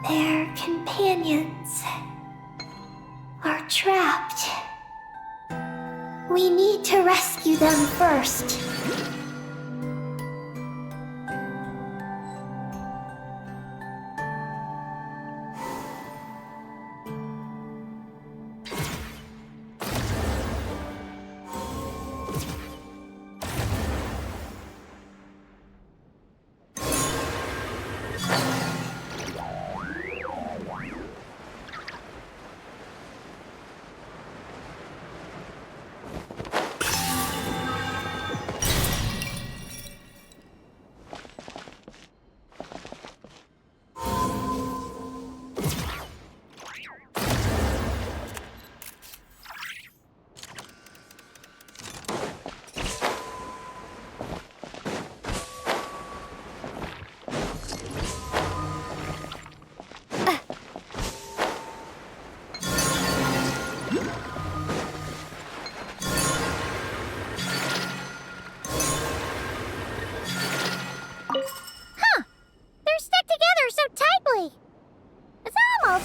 Their companions are trapped. We need to rescue them first.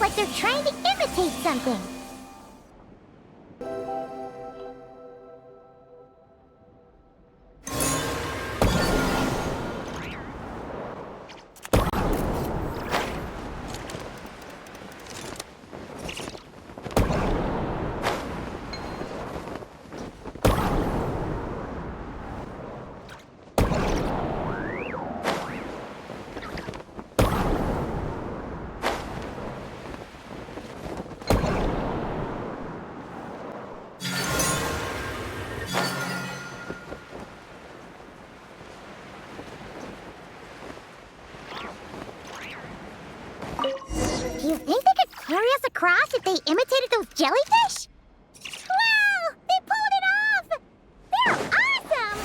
Like they're trying to imitate something. Do you think they could carry us across if they imitated those jellyfish? Wow! They pulled it off! They're awesome!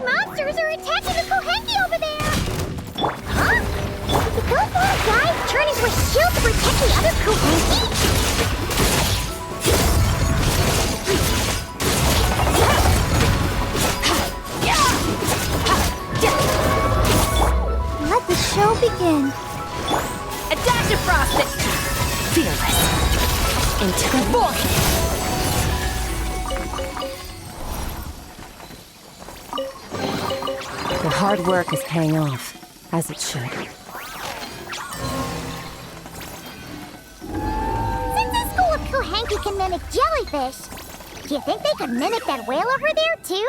Monsters are attacking the Kohenki over there! Huh? Did those little guys turn into a shield to protect the other Kohenki? Let the show begin. A dash of frosting! Fearless! Into the void! The hard work is paying off, as it should. Since this school of Kohenki can mimic jellyfish, do you think they could mimic that whale over there, too?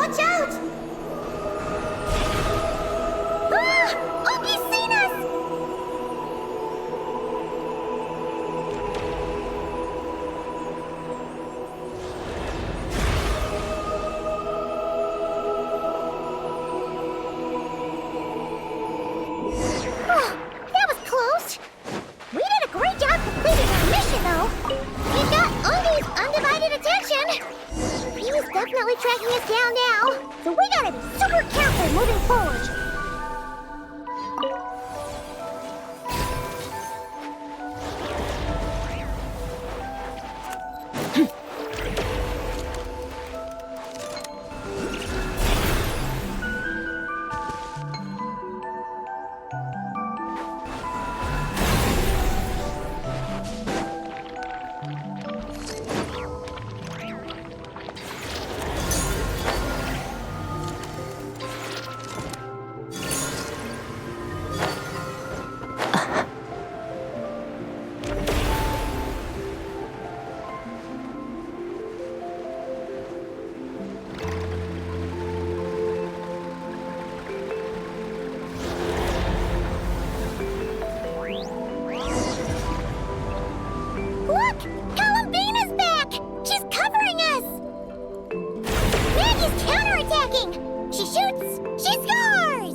Watch out! Ah! Oogie's seen us! That was close. We did a great job completing our mission, though. We got Oogie's undivided attention. He's definitely tracking us down now, so we gotta be super careful moving forward. Look! Columbina's back! She's covering us! Maggie's counterattacking! She shoots! She scores!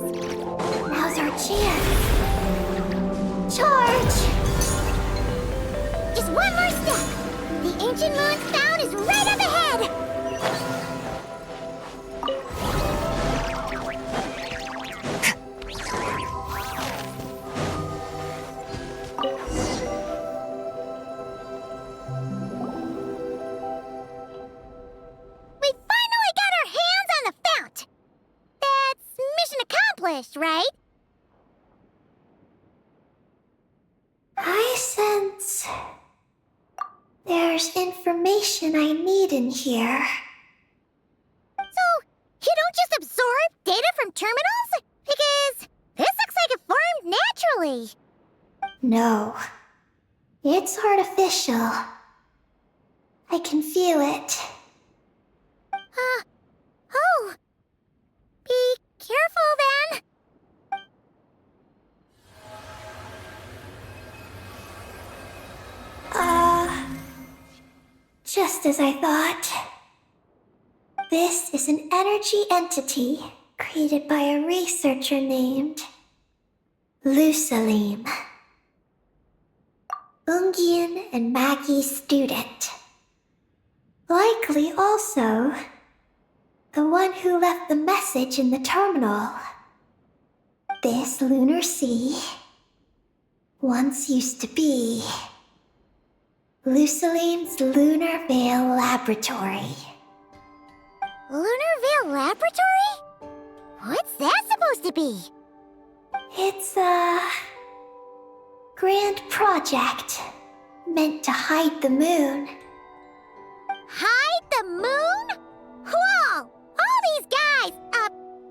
Now's our chance. Charge! Just one more step! The ancient moon's found is right up ahead! We finally got our hands on the fount! That's mission accomplished, right? I sense there's information I need in here. So, you don't just absorb data from terminals? Because this looks like it formed naturally. No, it's artificial. I can feel it. Oh. Be careful then. Just as I thought. This is an energy entity created by a researcher named Lusalim. Ungian and Maggie's student. Likely also the one who left the message in the terminal. This lunar sea once used to be Lusalim's Lunar Veil Laboratory. Lunar Veil Laboratory? What's that supposed to be? It's a grand project meant to hide the moon. Hide the moon? Whoa! All these guys,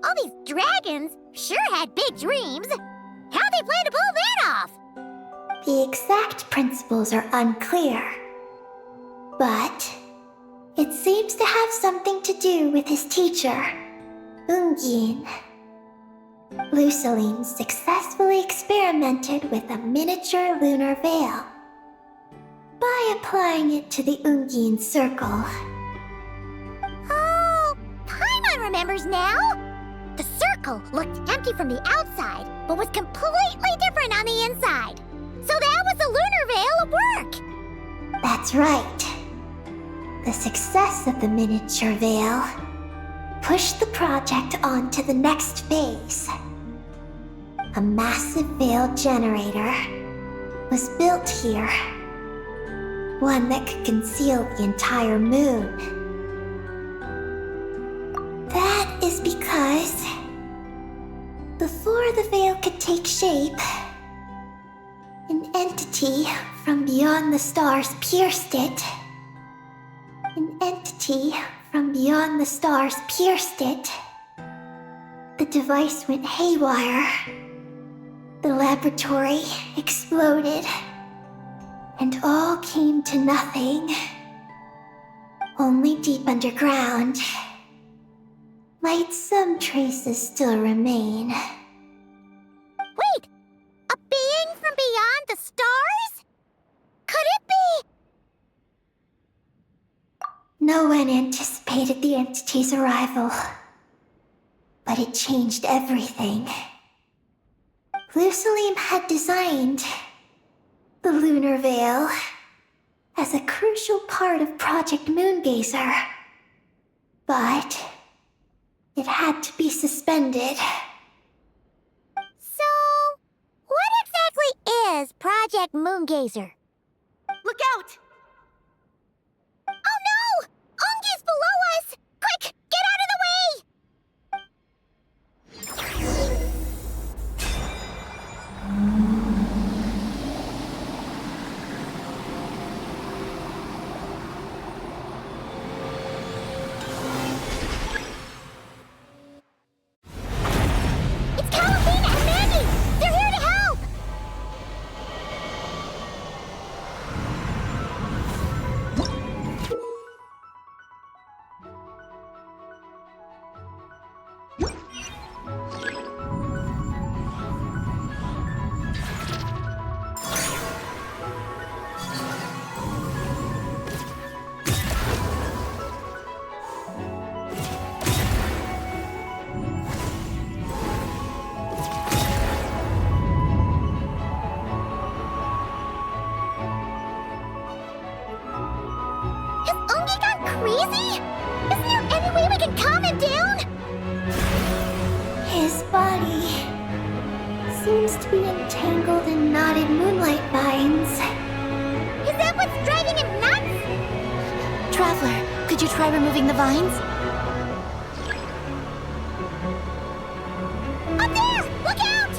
all these dragons sure had big dreams. How'd they plan to pull that off? The exact principles are unclear, but it seems to have something to do with his teacher, Ungian. Lusalim successfully experimented with a miniature lunar veil by applying it to the Ungian circle. Oh, Paimon remembers now. The circle looked empty from the outside, but was completely different on the inside. So that was the lunar veil at work! That's right. The success of the miniature veil pushed the project on to the next phase. A massive veil generator was built here. One that could conceal the entire moon. That is because before the veil could take shape, an entity from beyond the stars pierced it. An entity from beyond the stars pierced it. The device went haywire. The laboratory exploded. And all came to nothing. Only deep underground, might some traces still remain. Wait! A being from beyond the stars? Could it be? No one anticipated the entity's arrival, but it changed everything. Lucilim had designed the Lunar Veil as a crucial part of Project Moongazer, but it had to be suspended. So, what exactly is Project Moongazer? Look out! Oh no! Ungi's below us! Quick, get out of the way! It's Calabina and Mandy! They're here to help! Has Ungi gone crazy? Isn't there any way we can calm him down? His body seems to be entangled in knotted moonlight vines. Is that what's driving him nuts? Traveler, could you try removing the vines? Up there! Look out!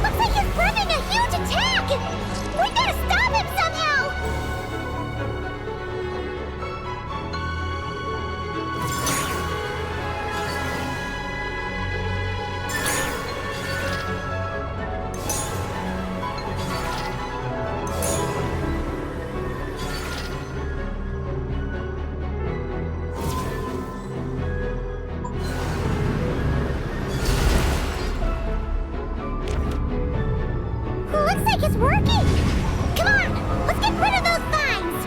Looks like he's planning a huge attack! We gotta stop him somehow! Looks like it's working! Come on, let's get rid of those vines!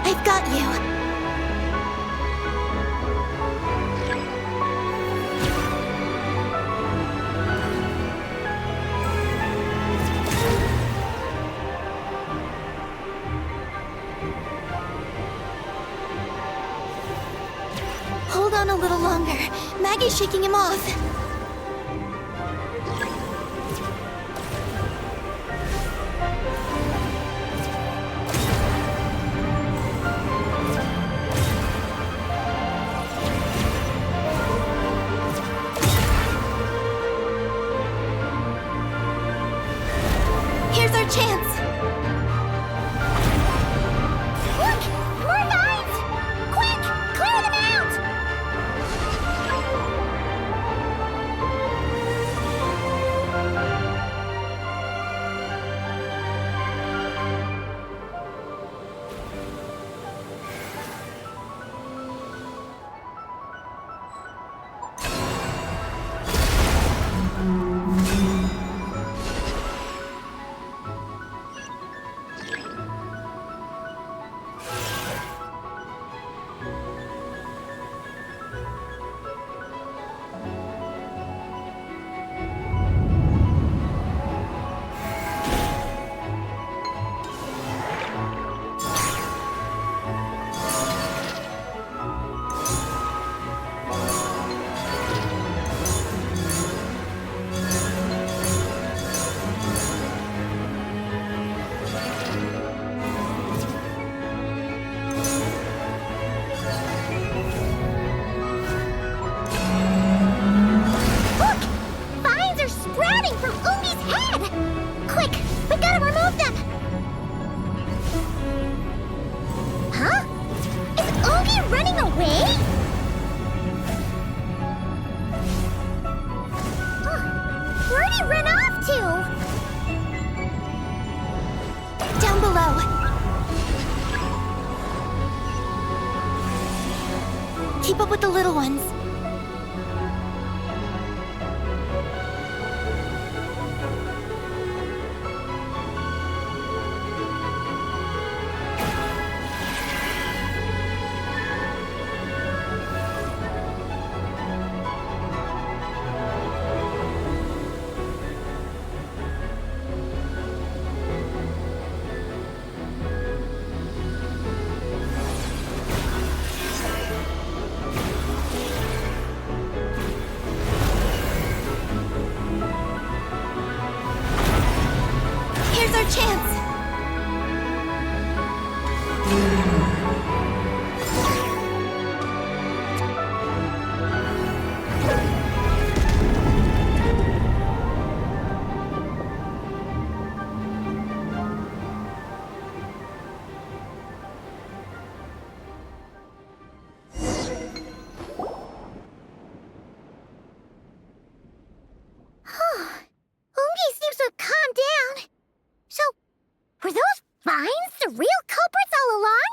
I've got you. Hold on a little longer. Maggie's shaking him off. Here's our chance. Look! More vines! Quick! Clear them out! We gotta remove them! Huh? Is Oogie running away? Where'd he run off to? Down below. Keep up with the little ones. Here's our chance. Oogie seems to have calmed down. So, were those vines the real culprits all along?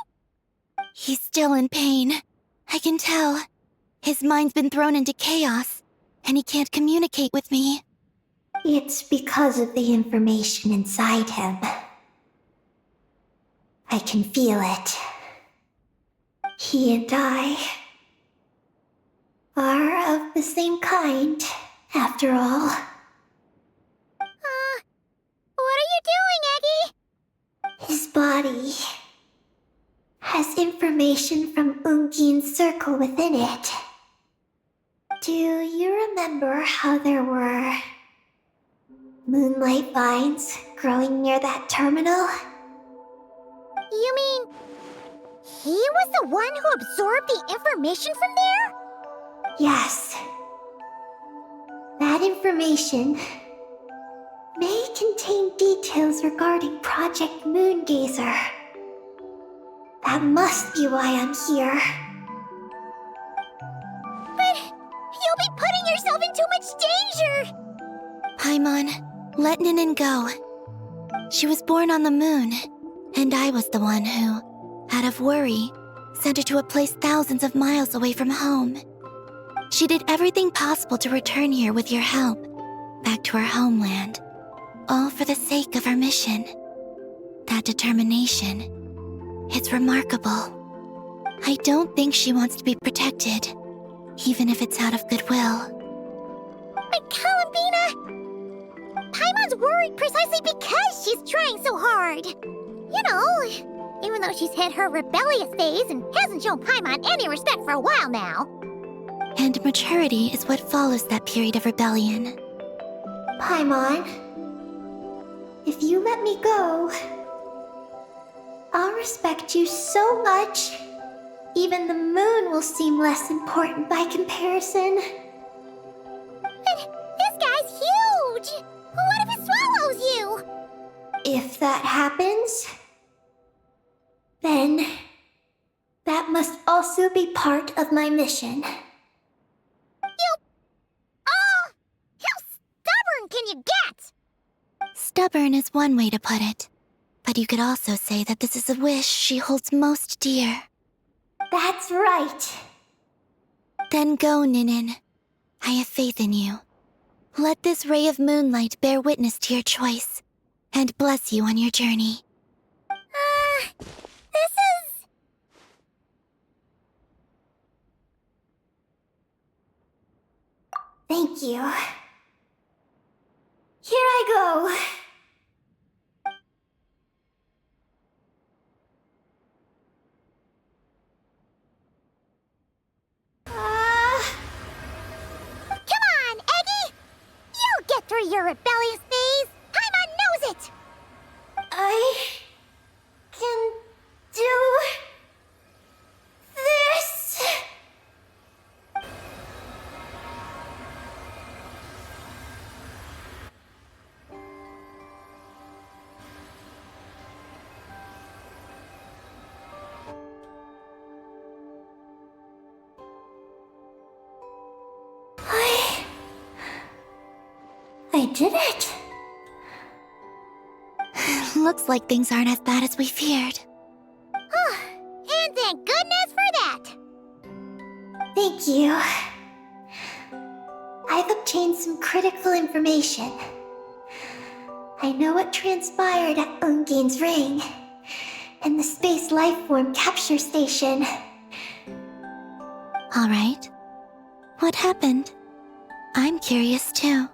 He's still in pain. I can tell. His mind's been thrown into chaos, and he can't communicate with me. It's because of the information inside him. I can feel it. He and I are of the same kind, after all. What are you doing, Eggie? His body has information from Ungin's circle within it. Do you remember how there were moonlight vines growing near that terminal? You mean, he was the one who absorbed the information from there? Yes. That information may contain details regarding Project Moongazer. That must be why I'm here. But you'll be putting yourself in too much danger! Paimon, let Ninin go. She was born on the moon, and I was the one who, out of worry, sent her to a place thousands of miles away from home. She did everything possible to return here with your help, back to her homeland, all for the sake of her mission. That determination, it's remarkable. I don't think she wants to be protected, even if it's out of goodwill. But Columbina! Paimon's worried precisely because she's trying so hard. You know, even though she's had her rebellious days and hasn't shown Paimon any respect for a while now. And maturity is what follows that period of rebellion. Paimon, if you let me go, I'll respect you so much, even the moon will seem less important by comparison. But this guy's huge! What if it swallows you? If that happens, then that must also be part of my mission. How stubborn can you get? Stubborn is one way to put it, but you could also say that this is a wish she holds most dear. That's right. Then go, Ninin. I have faith in you. Let this ray of moonlight bear witness to your choice, and bless you on your journey. This is... Thank you. Here I go. Come on, Eggie! You'll get through your rebellious phase! Paimon knows it! I can do this. did it! Looks like things aren't as bad as we feared. And thank goodness for that! Thank you. I've obtained some critical information. I know what transpired at Ungein's ring and the space lifeform capture station. All right. What happened? I'm curious too.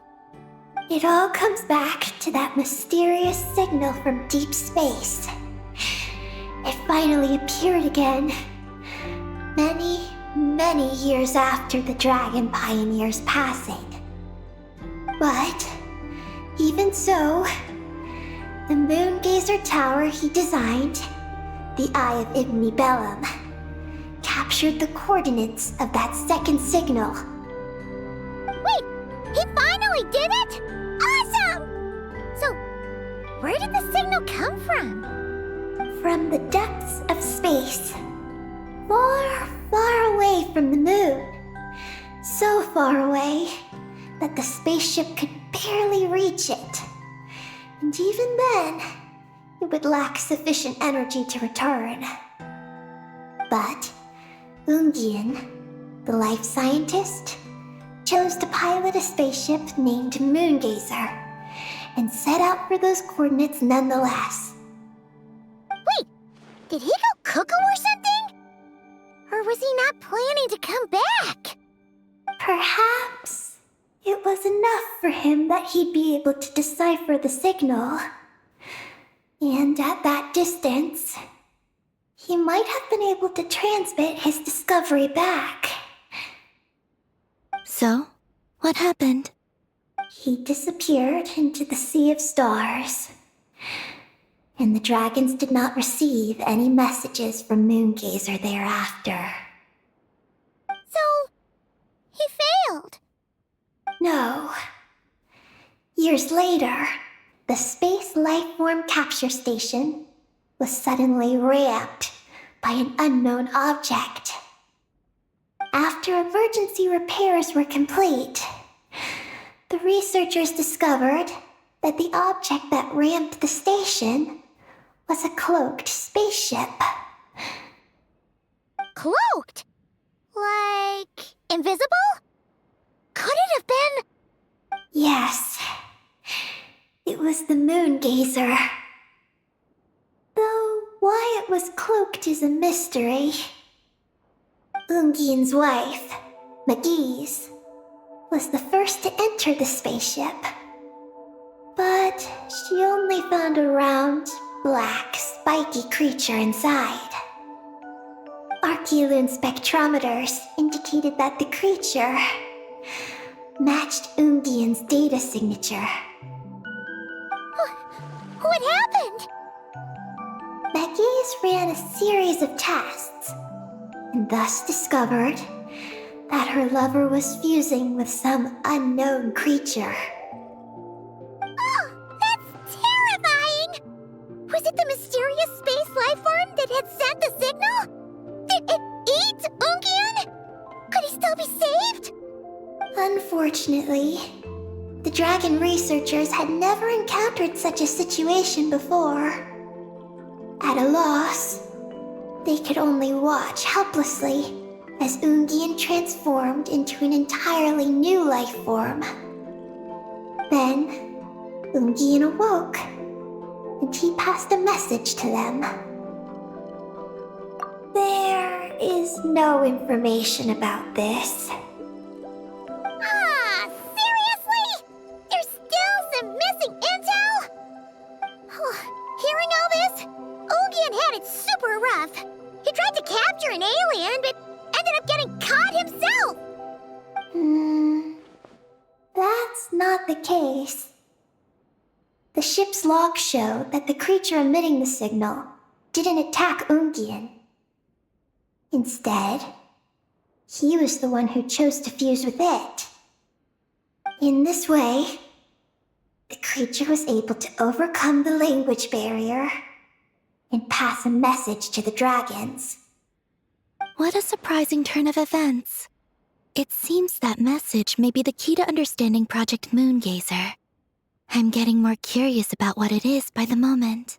It all comes back to that mysterious signal from deep space. It finally appeared again. Many years after the Dragon Pioneer's passing. But, even so, the Moon Gazer Tower he designed, the Eye of Ibn Bellum, captured the coordinates of that second signal. Wait, he finally did it? Awesome! So, where did the signal come from? From the depths of space. Far away from the moon. So far away that the spaceship could barely reach it. And even then, it would lack sufficient energy to return. But Ungein, the life scientist, chose to pilot a spaceship named Moongazer and set out for those coordinates nonetheless. Wait, did he go cuckoo or something? Or was he not planning to come back? Perhaps it was enough for him that he'd be able to decipher the signal. And at that distance, he might have been able to transmit his discovery back. So, what happened? He disappeared into the sea of stars. And the dragons did not receive any messages from Moongazer thereafter. So, he failed. No. Years later, the Space Lifeform Capture Station was suddenly ramped by an unknown object. After emergency repairs were complete, the researchers discovered that the object that ramped the station was a cloaked spaceship. Cloaked? Like, invisible? Could it have been? Yes. It was the Moongazer. Though why it was cloaked is a mystery. Ungein's wife, McGee's, was the first to enter the spaceship. But she only found a round, black, spiky creature inside. Archeolune spectrometers indicated that the creature matched Ungein's data signature. What happened? McGee's ran a series of tests, and thus discovered that her lover was fusing with some unknown creature. Oh, that's terrifying! Was it the mysterious space lifeform that had sent the signal? Did it eat Ungein? Could he still be saved? Unfortunately, the dragon researchers had never encountered such a situation before. At a loss, they could only watch helplessly as Ungein transformed into an entirely new life form. Then, Ungein awoke, and he passed a message to them. There is no information about this. Ah, seriously? There's still some missing intel? Hearing all this, Ungein had it super rough. He tried to capture an alien, but ended up getting caught himself. That's not the case. The ship's logs show that the creature emitting the signal didn't attack Ungein. Instead, he was the one who chose to fuse with it. In this way, the creature was able to overcome the language barrier and pass a message to the dragons. What a surprising turn of events. It seems that message may be the key to understanding Project Moongazer. I'm getting more curious about what it is by the moment.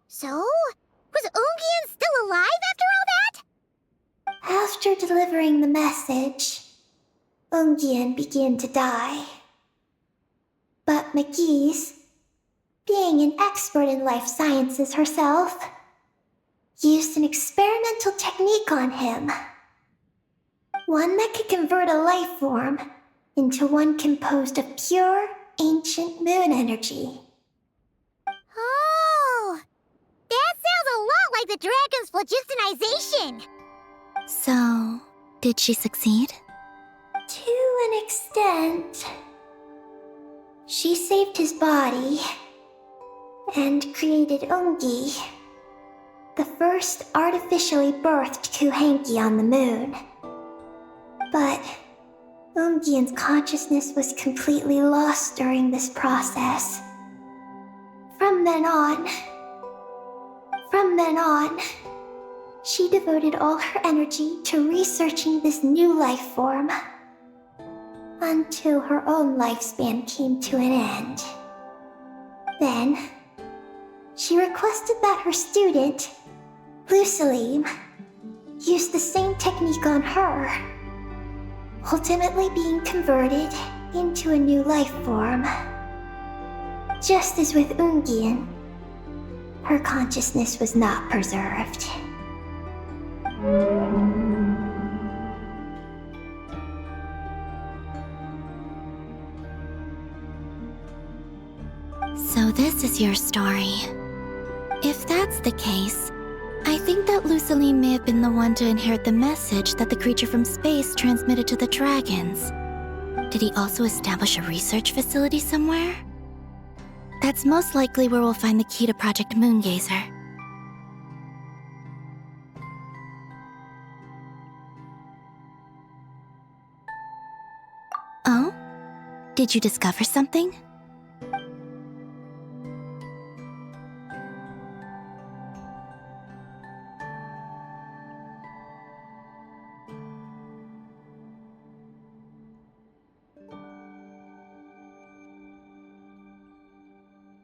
So, was Ungian still alive after all that? After delivering the message, Ungian began to die. But McGee's, being an expert in life sciences herself, used an experimental technique on him. One that could convert a life form into one composed of pure, ancient moon energy. Oh, that sounds a lot like the dragon's phlogistonization. So, did she succeed? To an extent. She saved his body and created Ungi, the first artificially birthed Kuhanki on the moon. But Ungian's consciousness was completely lost during this process. From then on, she devoted all her energy to researching this new life form, until her own lifespan came to an end. Then, she requested that her student, Lusalim, use the same technique on her, ultimately being converted into a new life form. Just as with Ungian, her consciousness was not preserved. So this is your story. If that's the case, I think that Lusaline may have been the one to inherit the message that the creature from space transmitted to the dragons. Did he also establish a research facility somewhere? That's most likely where we'll find the key to Project Moongazer. Oh? Did you discover something?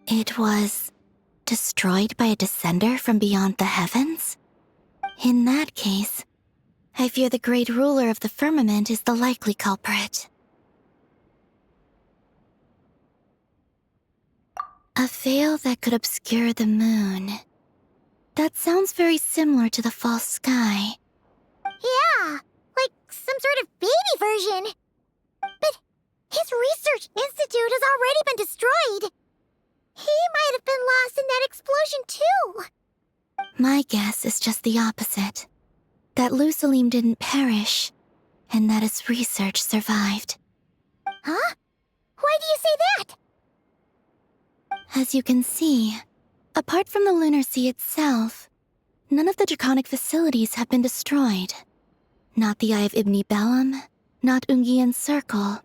It was destroyed by a descender from beyond the heavens? In that case, I fear the great ruler of the firmament is the likely culprit. A veil that could obscure the moon. That sounds very similar to the false sky. Yeah, like some sort of baby version. But his research institute has already been destroyed. He might have been lost in that explosion too. My guess is just the opposite. That Lusalim didn't perish, and that his research survived. Huh? Why do you say that? As you can see, apart from the lunar sea itself, none of the draconic facilities have been destroyed. Not the Eye of Ibni Bellum, not Ungian's Circle,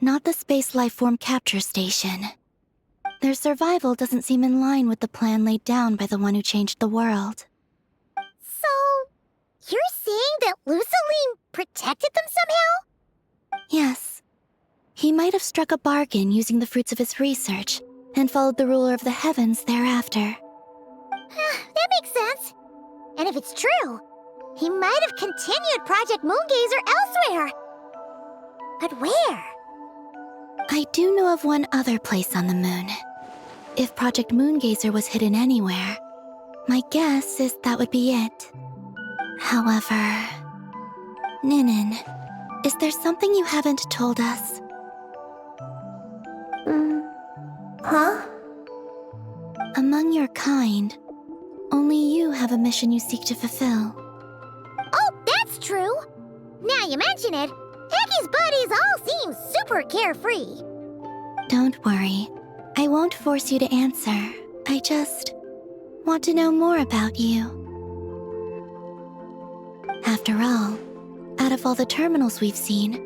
not the Space Lifeform Capture Station. Their survival doesn't seem in line with the plan laid down by the one who changed the world. So, you're saying that Lusaline protected them somehow? Yes. He might have struck a bargain using the fruits of his research and followed the ruler of the heavens thereafter. That makes sense. And if it's true, he might have continued Project Moongazer elsewhere. But where? I do know of one other place on the moon. If Project Moongazer was hidden anywhere, my guess is that would be it. However, Ninin, is there something you haven't told us? Huh? Among your kind, only you have a mission you seek to fulfill. Oh, that's true. Now you mention it, Heki's buddies all seem super carefree. Don't worry. I won't force you to answer. I just want to know more about you. After all, out of all the terminals we've seen,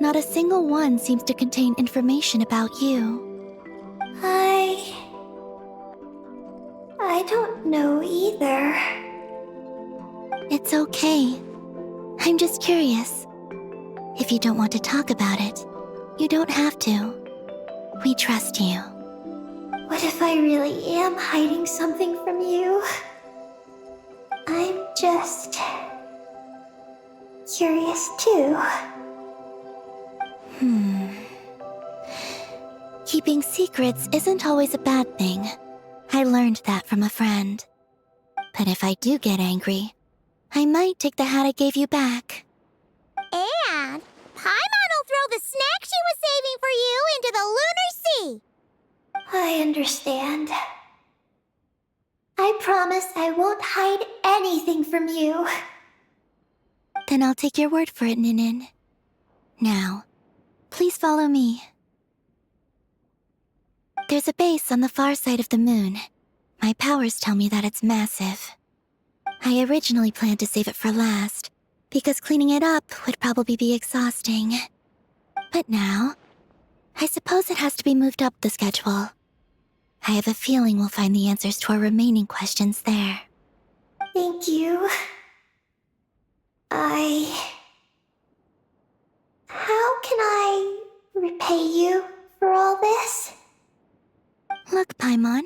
not a single one seems to contain information about you. I don't know either. It's okay. I'm just curious. If you don't want to talk about it, You don't have to. We trust you. What if I really am hiding something from you? I'm just curious too. Keeping secrets isn't always a bad thing. I learned that from a friend. But if I do get angry, I might take the hat I gave you back. And Paimon will throw the snack she was saving for you into the lunar sea. I understand. I promise I won't hide anything from you. Then I'll take your word for it, Ninin. Now, please follow me. There's a base on the far side of the moon. My powers tell me that it's massive. I originally planned to save it for last, because cleaning it up would probably be exhausting. But now, I suppose it has to be moved up the schedule. I have a feeling we'll find the answers to our remaining questions there. Thank you. How can I repay you for all this? Look, Paimon.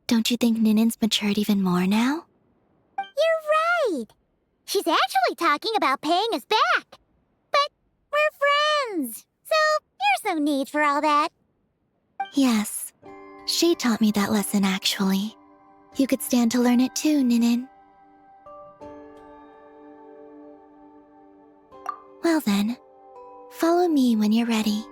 Don't you think Ninin's matured even more now? You're right. She's actually talking about paying us back. But we're friends, so there's no need for all that. Yes. She taught me that lesson, actually. You could stand to learn it too, Ninin. Well then, follow me when you're ready.